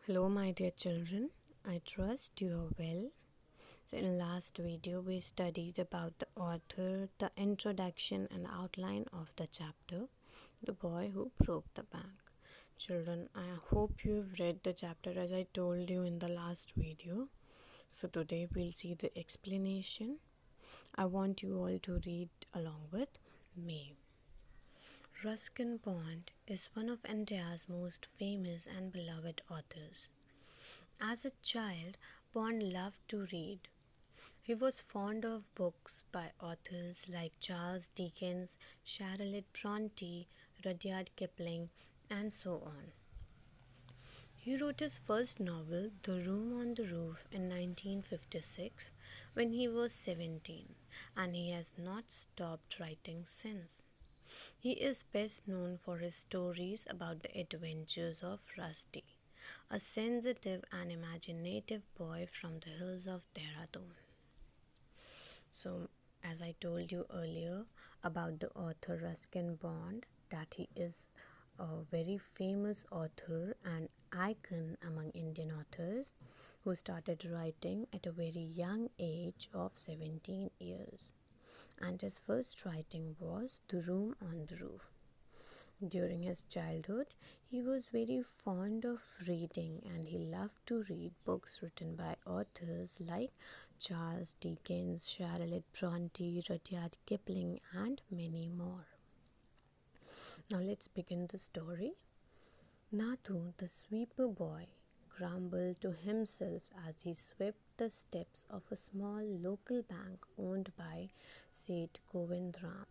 Hello my dear children, I trust you are well. So in last video we studied about the author, the introduction and outline of the chapter, The Boy Who Broke the Bank. Children, I hope you have read the chapter as I told you in the last video. So today we'll see the explanation. I want you all to read along with me. Ruskin Bond is one of India's most famous and beloved authors. As a child, Bond loved to read. He was fond of books by authors like Charles Dickens, Charlotte Bronte, Rudyard Kipling, and so on. He wrote his first novel, The Room on the Roof, in 1956 when he was 17, and he has not stopped writing since. He is best known for his stories about the adventures of Rusty, a sensitive and imaginative boy from the hills of Dehradun. So, as I told you earlier about the author Ruskin Bond, that he is a very famous author and icon among Indian authors who started writing at a very young age of 17 years. And his first writing was The Room on the Roof. During his childhood, he was very fond of reading and he loved to read books written by authors like Charles Dickens, Charlotte Bronte, Rudyard Kipling, and many more. Now let's begin the story. Nathu, the sweeper boy, grumbled to himself as he swept the steps of a small local bank owned by Seth Govindram.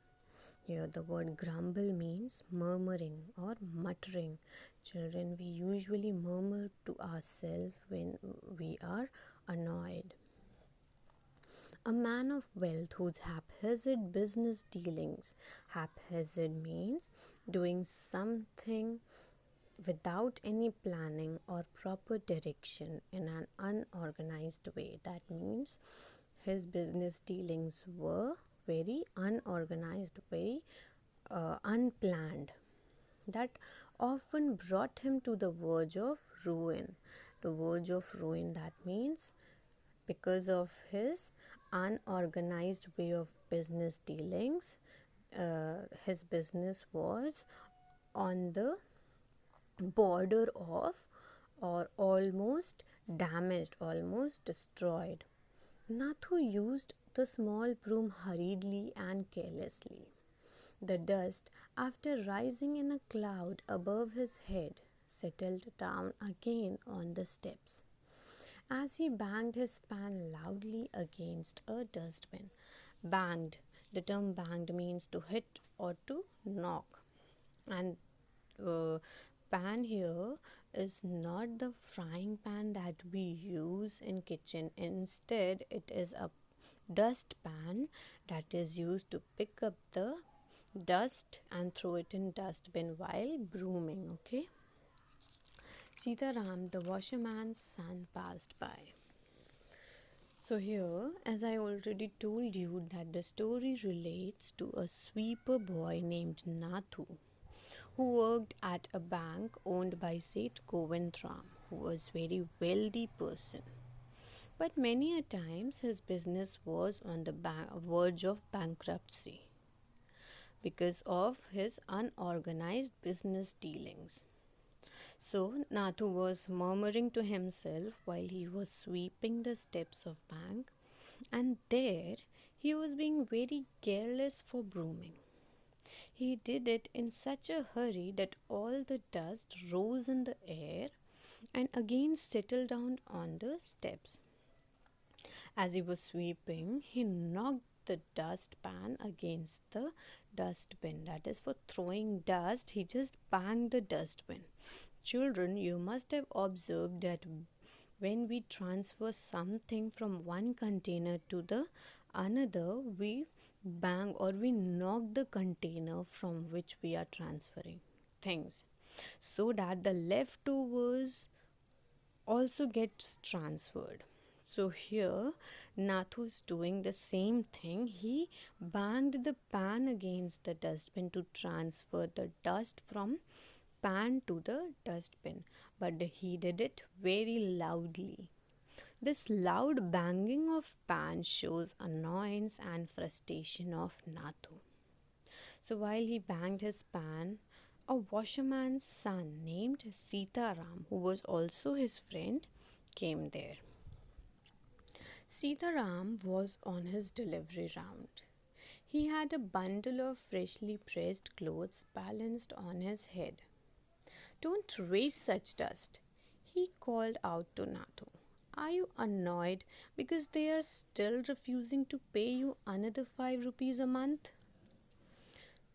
Here the word grumble means murmuring or muttering. Children, we usually murmur to ourselves when we are annoyed. A man of wealth whose haphazard business dealings, haphazard means doing something without any planning or proper direction in an unorganized way. That means his business dealings were very unorganized, very unplanned. That often brought him to the verge of ruin. The verge of ruin, that means because of his unorganized way of business dealings, his business was on the border of or almost damaged, almost destroyed. Nathu used the small broom hurriedly and carelessly. The dust, after rising in a cloud above his head, settled down again on the steps. As he banged his pan loudly against a dustbin. Banged. The term banged means to hit or to knock. And pan here is not the frying pan that we use in kitchen. Instead, it is a dust pan that is used to pick up the dust and throw it in dustbin while brooming. Okay. Sitaram, the washerman's son, passed by. So here, as I already told you, that the story relates to a sweeper boy named Nathu, who worked at a bank owned by Seth Govindram, who was very wealthy person. But many a times his business was on the verge of bankruptcy because of his unorganized business dealings. So Nathu was murmuring to himself while he was sweeping the steps of bank, and there he was being very careless for brooming. He did it in such a hurry that all the dust rose in the air and again settled down on the steps. As he was sweeping, he knocked the dustpan against the dustbin. That is, for throwing dust, he just banged the dustbin. Children, you must have observed that when we transfer something from one container to the another, we bang or we knock the container from which we are transferring things, so that the leftovers also gets transferred. So here Nathu is doing the same thing. He banged the pan against the dustbin to transfer the dust from pan to the dustbin. but he did it very loudly. This loud banging of pan shows annoyance and frustration of Nathu. So while he banged his pan, a washerman's son named Sitaram, who was also his friend, came there. Sitaram was on his delivery round. He had a bundle of freshly pressed clothes balanced on his head. Don't raise such dust, he called out to Nathu. Are you annoyed because they are still refusing to pay you another 5 rupees a month?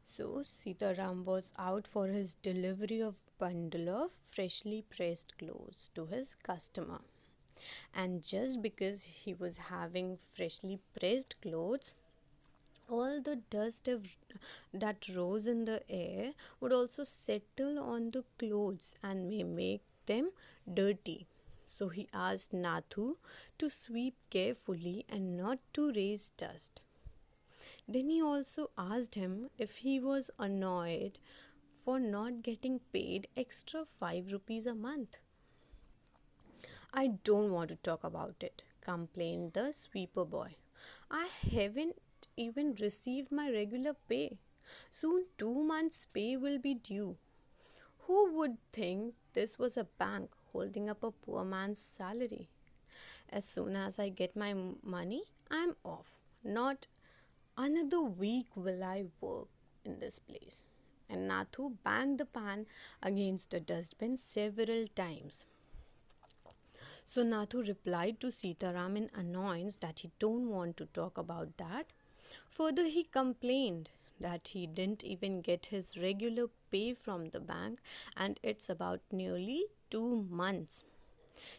So Sitaram was out for his delivery of bundle of freshly pressed clothes to his customer. And just because he was having freshly pressed clothes, all the that rose in the air would also settle on the clothes and may make them dirty. So he asked Nathu to sweep carefully and not to raise dust. Then he also asked him if he was annoyed for not getting paid extra 5 rupees a month. I don't want to talk about it, complained the sweeper boy. I haven't even received my regular pay. Soon 2 months' pay will be due. Who would think this was a bank holding up a poor man's salary? As soon as I get my money, I'm off. Not another week will I work in this place. And Nathu banged the pan against the dustbin several times. So Nathu replied to Sitaram in annoyance that he don't want to talk about that. Further, he complained that he didn't even get his regular pay from the bank and it's about nearly 2 months.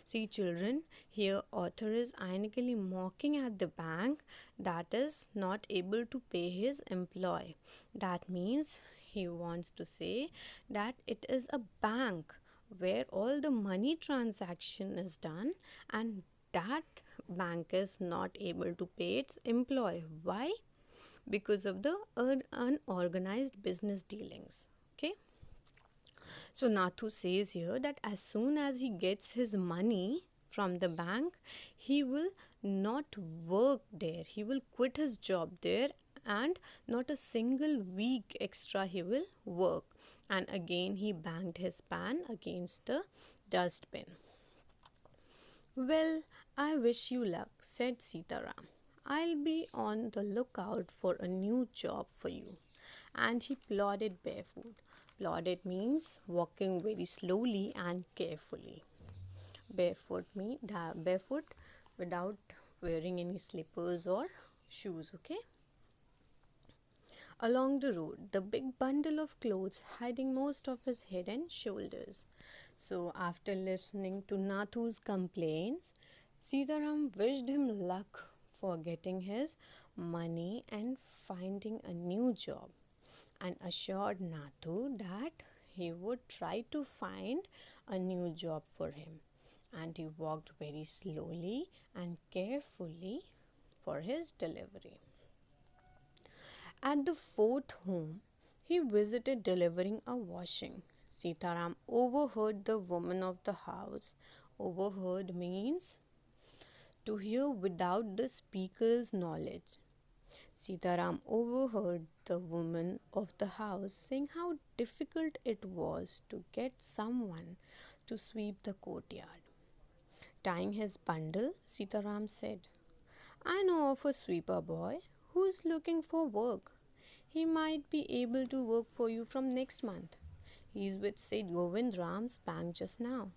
See children, here author is ironically mocking at the bank that is not able to pay his employee. That means he wants to say that it is a bank where all the money transaction is done and that bank is not able to pay its employee. Why? Because of the unorganized business dealings. Okay. So Nathu says here that as soon as he gets his money from the bank, he will not work there. He will quit his job there and not a single week extra he will work. And again he banged his pan against the dustbin. Well, I wish you luck, said Sitaram. I'll be on the lookout for a new job for you. And he plodded barefoot. Plodded means walking very slowly and carefully. Barefoot without wearing any slippers or shoes, okay? Along the road, the big bundle of clothes hiding most of his head and shoulders. So after listening to Nathu's complaints, Sitaram wished him luck for getting his money and finding a new job, and assured Nathu that he would try to find a new job for him. And he walked very slowly and carefully for his delivery. At the fourth home, he visited delivering a washing. Sitaram overheard the woman of the house. Overheard means to hear without the speaker's knowledge. Sitaram overheard the woman of the house saying how difficult it was to get someone to sweep the courtyard. Tying his bundle, Sitaram said, I know of a sweeper boy who's looking for work. He might be able to work for you from next month. He's with Said Govind Ram's bank just now.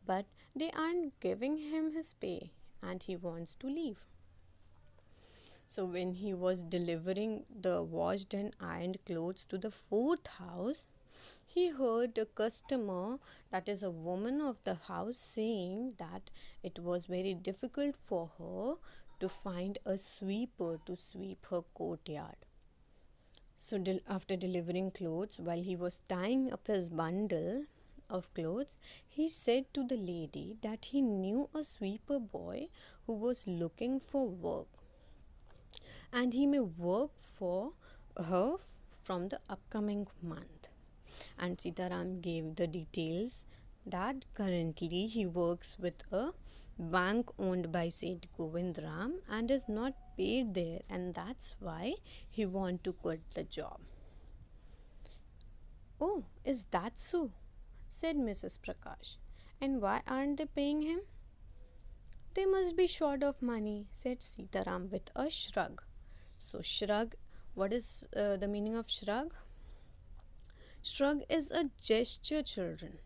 But they aren't giving him his pay and he wants to leave. So when he was delivering the washed and ironed clothes to the fourth house, he heard a customer, that is a woman of the house, saying that it was very difficult for her to find a sweeper to sweep her courtyard. So after delivering clothes, while he was tying up his bundle of clothes, he said to the lady that he knew a sweeper boy who was looking for work and he may work for her from the upcoming month. And Sitaram gave the details that currently he works with a bank owned by Seth Govindram and is not paid there, and that's why he want to quit the job. Oh, is that so? Said Mrs. Prakash. And why aren't they paying him? They must be short of money, said Sitaram with a shrug. So, shrug, what is the meaning of shrug? Shrug is a gesture, children.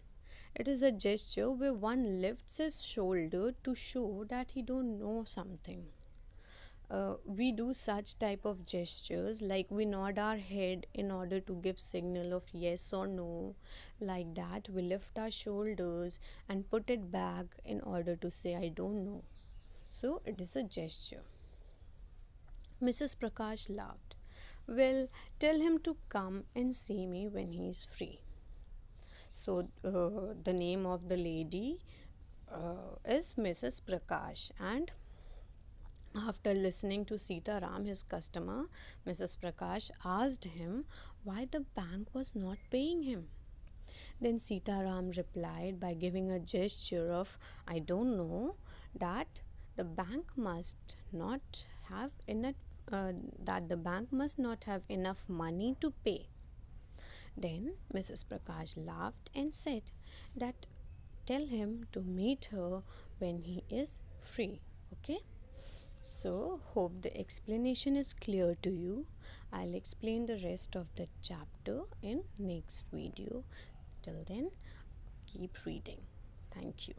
It is a gesture where one lifts his shoulder to show that he don't know something. We do such type of gestures like we nod our head in order to give signal of yes or no. Like that, we lift our shoulders and put it back in order to say I don't know. So it is a gesture. Mrs. Prakash laughed. Well, tell him to come and see me when he is free. So the name of the lady is Mrs. Prakash, and after listening to Sita Ram, his customer, Mrs. Prakash asked him why the bank was not paying him. Then Sita Ram replied by giving a gesture of I don't know, that the bank must not have enough money to pay. Then Mrs. Prakash laughed and said that tell him to meet her when he is free. Okay. So, hope the explanation is clear to you. I'll explain the rest of the chapter in next video. Till then, keep reading. Thank you.